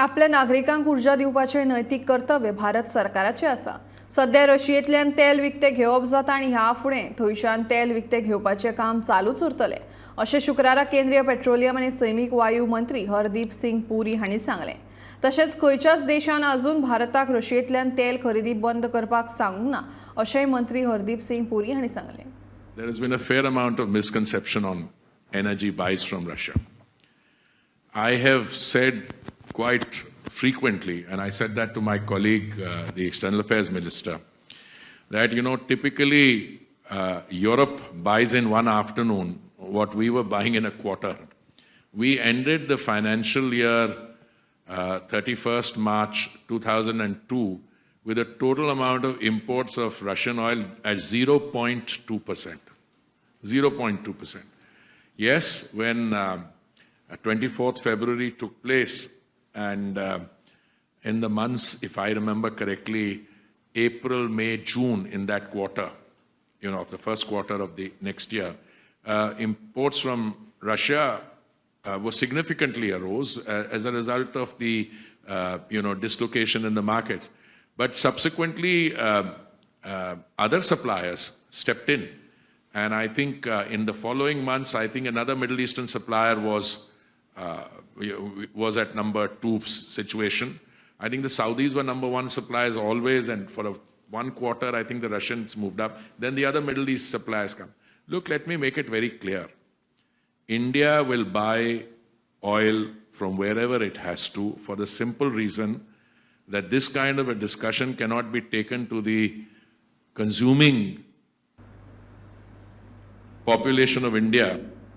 आपल्या नागरिकांक उर्जा दिवपाचे नैतीक कर्तव्य भारत सरकाराचे आसा। सध्या रशियेंतल्यान तेल विकते घेवप जाता आनी ह्या फुडें थंयच्यान तेल विकते घेवपाचें काम चालूच उरतलें, अशें शुक्रारा केंद्रीय पेट्रोलियम आनी सैमीक वायू मंत्री हरदीपसिंग पुरी हांणी सांगलें। तशेंच खंयच्याच देशान अजून भारताक रशियेंतल्यान तेल खरेदी बंद करपाक सांगूंक ना, अशेंय मंत्री हरदीपसिंग पुरी हांणी सांगलें। There has been a fair amount of misconception on energy buys from Russia. I have said quite frequently, and I said that to my colleague, the External Affairs Minister, that, typically Europe buys in one afternoon what we were buying in a quarter. We ended the financial year 31st March 2002 with a total amount of imports of Russian oil at 0.2%. 0.2%. Yes, when 24th February took place, and in the months, if I remember correctly, April, May, June, in that quarter, of the first quarter of the next year, imports from Russia were significantly arose as a result of the, dislocation in the markets. But subsequently, other suppliers stepped in. And I think in the following months, I think another Middle Eastern supplier was at number 2 situation. I think the Saudis were number 1 suppliers always, and for one quarter, I think the Russians moved up. Then the other Middle East suppliers come. Look, let me make it very clear. India will buy oil from wherever it has to, for the simple reason that this kind of a discussion cannot be taken to the consuming population of India